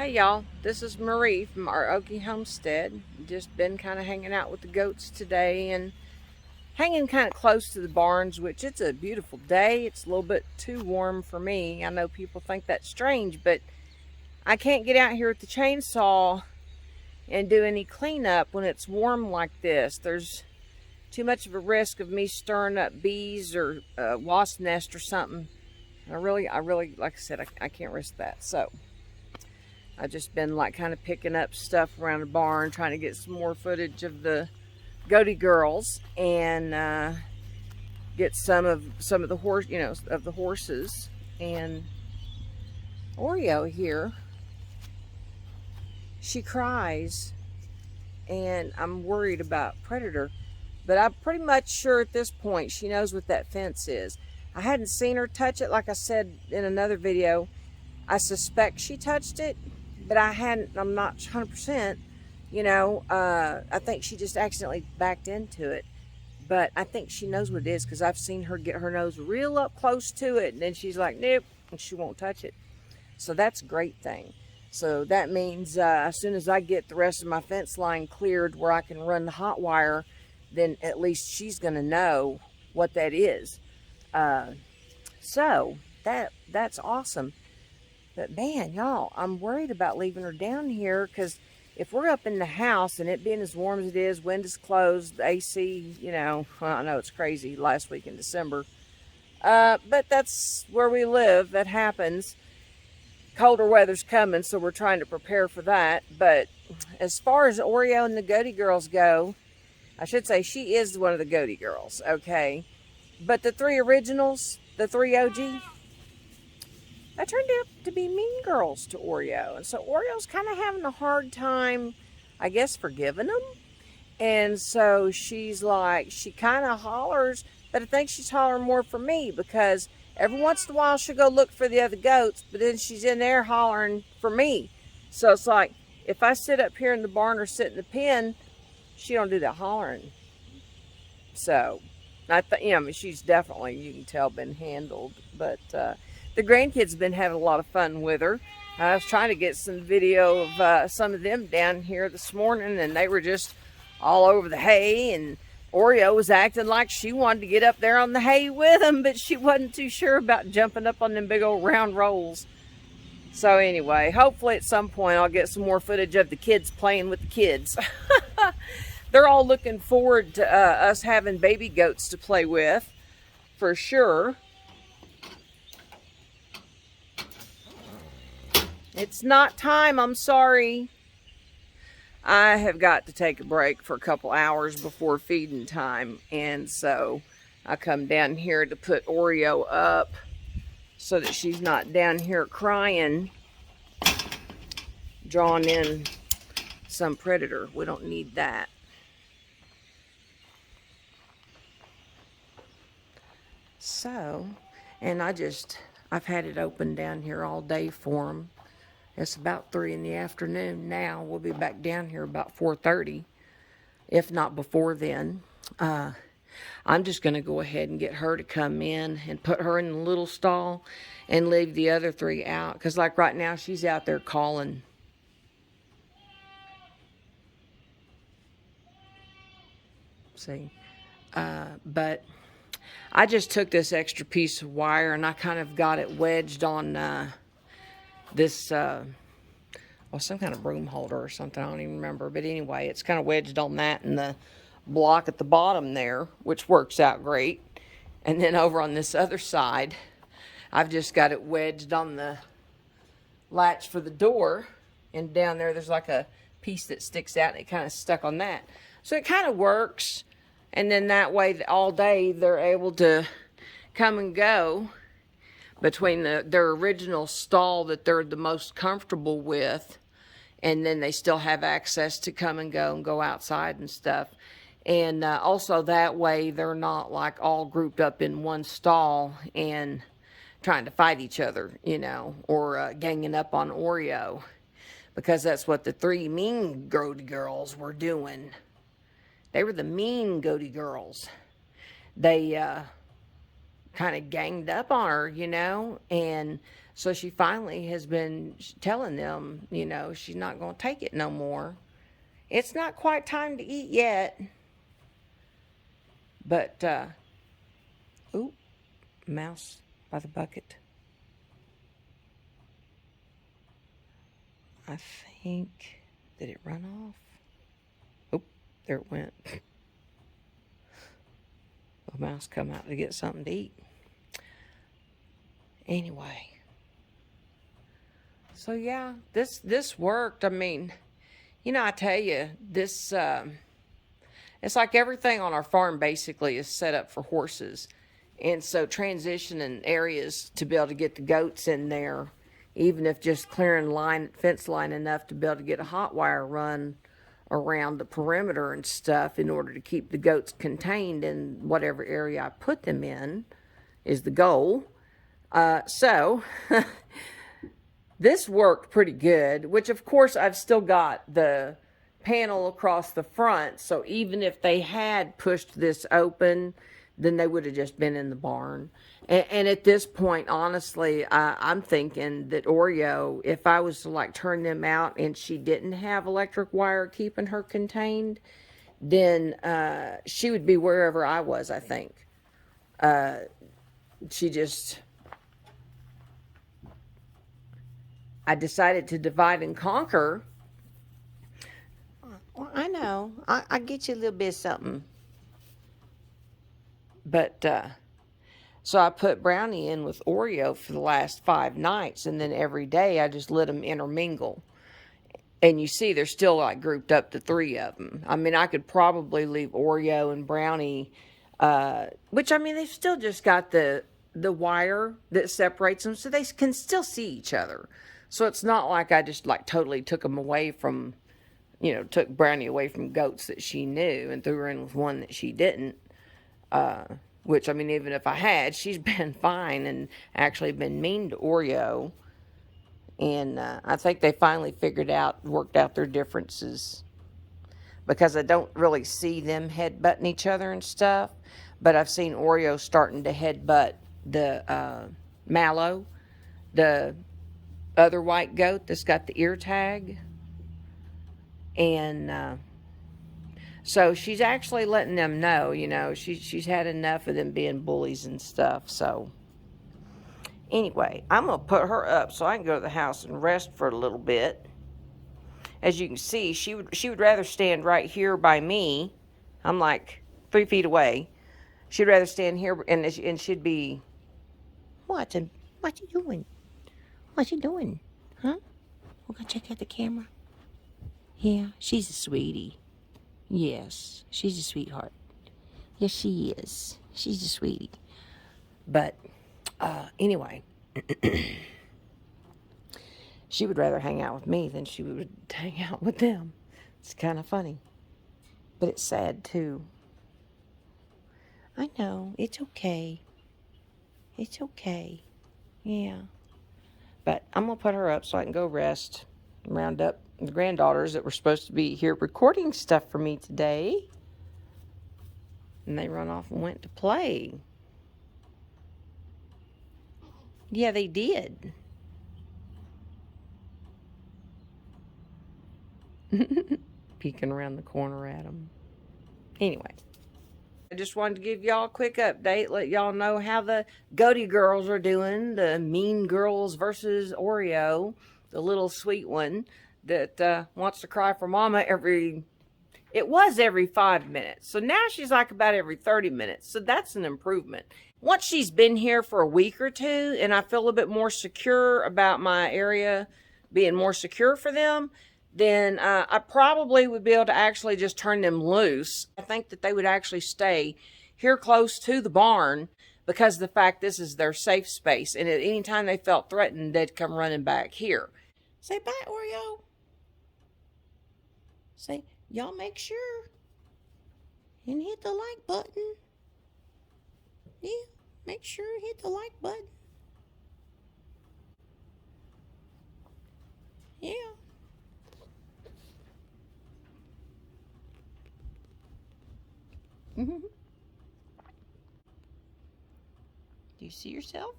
Hey y'all, this is Marie from our Okie homestead. Just been kind of hanging out with the goats today and hanging kind of close to the barns, which it's a beautiful day. It's a little bit too warm for me. I know people think that's strange, but I can't get out here with the chainsaw and do any cleanup when it's warm like this. There's too much of a risk of me stirring up bees or a wasp nest or something. I really, like I said, I can't risk that. So I've just been like kind of picking up stuff around the barn, trying to get some more footage of the goaty girls and get some of the horses. And Oreo here, she cries, and I'm worried about Predator, but I'm pretty much sure at this point she knows what that fence is. I hadn't seen her touch it, like I said in another video. I suspect she touched it, but I'm not 100%, I think she just accidentally backed into it. But I think she knows what it is because I've seen her get her nose real up close to it, and then she's like, nope, and she won't touch it. So that's a great thing. So that means as soon as I get the rest of my fence line cleared where I can run the hot wire, then at least she's going to know what that is. So that's awesome. But man, y'all, I'm worried about leaving her down here because if we're up in the house and it being as warm as it is, wind is closed, the AC, well, I know it's crazy last week in December. But that's where we live. That happens. Colder weather's coming, so we're trying to prepare for that. But as far as Oreo and the goaty girls go, I should say she is one of the goaty girls, okay? But the three originals, the three OG, that turned out to be mean girls to Oreo. And so Oreo's kind of having a hard time, I guess, forgiving them. And so she's like, she kind of hollers, but I think she's hollering more for me because every once in a while she'll go look for the other goats, but then she's in there hollering for me. So it's like, if I sit up here in the barn or sit in the pen, she don't do that hollering. So she's definitely, you can tell, been handled. But the grandkids have been having a lot of fun with her. I was trying to get some video of some of them down here this morning, and they were just all over the hay, and Oreo was acting like she wanted to get up there on the hay with them, but she wasn't too sure about jumping up on them big old round rolls. So anyway, hopefully at some point I'll get some more footage of the kids playing with the kids. They're all looking forward to us having baby goats to play with, for sure. It's not time, I'm sorry. I have got to take a break for a couple hours before feeding time, and so I come down here to put Oreo up so that she's not down here crying, drawing in some predator. We don't need that. So, and I've had it open down here all day for them. It's about 3 in the afternoon now. We'll be back down here about 4:30, if not before then. I'm just going to go ahead and get her to come in and put her in the little stall and leave the other 3 out. Because like right now, she's out there calling. See? But I just took this extra piece of wire and I kind of got it wedged on this, some kind of broom holder or something. I don't even remember. But anyway, it's kind of wedged on that and the block at the bottom there, which works out great. And then over on this other side, I've just got it wedged on the latch for the door. And down there's like a piece that sticks out and it kind of stuck on that. So it kind of works. And then that way all day they're able to come and go between their original stall that they're the most comfortable with, and then they still have access to come and go outside and stuff. And also that way they're not like all grouped up in one stall and trying to fight each other, or ganging up on Oreo, because that's what the 3 mean goaty girls were doing. They were the mean goaty girls. They kind of ganged up on her, and So she finally has been telling them, you know, she's not going to take it no more. It's not quite time to eat yet. But, ooh, mouse by the bucket. I think, did it run off? Oh, there it went. The mouse come out to get something to eat. Anyway. So yeah, this worked. I mean, you know, I tell you, this, it's like everything on our farm basically is set up for horses. And so transitioning areas to be able to get the goats in there, even if just clearing fence line enough to be able to get a hot wire run around the perimeter and stuff in order to keep the goats contained in whatever area I put them in is the goal. So this worked pretty good, which of course I've still got the panel across the front. So even if they had pushed this open, then they would have just been in the barn. And at this point, honestly, I'm thinking that Oreo, if I was to like turn them out and she didn't have electric wire keeping her contained, then she would be wherever I was, I think. I decided to divide and conquer. Well, I know. I get you a little bit of something. But, so I put Brownie in with Oreo for the last 5 nights, and then every day I just let them intermingle. And you see, they're still like grouped up to 3 of them. I mean, I could probably leave Oreo and Brownie, which I mean, they've still just got the wire that separates them, so they can still see each other. So it's not like I just like totally took them away from, you know, took Brownie away from goats that she knew and threw her in with one that she didn't. Which, I mean, even if I had, she's been fine and actually been mean to Oreo. And I think they finally worked out their differences. Because I don't really see them headbutting each other and stuff. But I've seen Oreo starting to headbutt the Mallow, the other white goat that's got the ear tag. And so she's actually letting them know, you know, she's had enough of them being bullies and stuff. So anyway, I'm going to put her up so I can go to the house and rest for a little bit. As you can see, she would rather stand right here by me. I'm like 3 feet away. She'd rather stand here and she'd be, what you doing? What you doing? Huh? We're going to check out the camera. Yeah, she's a sweetie. Yes, she's a sweetheart. Yes, she is. She's a sweetie. But anyway, she would rather hang out with me than she would hang out with them. It's kind of funny. But it's sad, too. I know. It's okay. It's okay. Yeah. But I'm going to put her up so I can go rest and round up the granddaughters that were supposed to be here recording stuff for me today. And they run off and went to play. Yeah, they did. Peeking around the corner at them. Anyway, I just wanted to give y'all a quick update, let y'all know how the Goaty girls are doing. The mean girls versus Oreo, the little sweet one that wants to cry for mama it was every 5 minutes. So now she's like about every 30 minutes. So that's an improvement. Once she's been here for a week or two and I feel a bit more secure about my area being more secure for them, then I probably would be able to actually just turn them loose. I think that they would actually stay here close to the barn because of the fact this is their safe space. And at any time they felt threatened, they'd come running back here. Say bye, Oreo. Say, y'all make sure and hit the like button. Yeah, make sure you hit the like button. Yeah. Do you see yourself?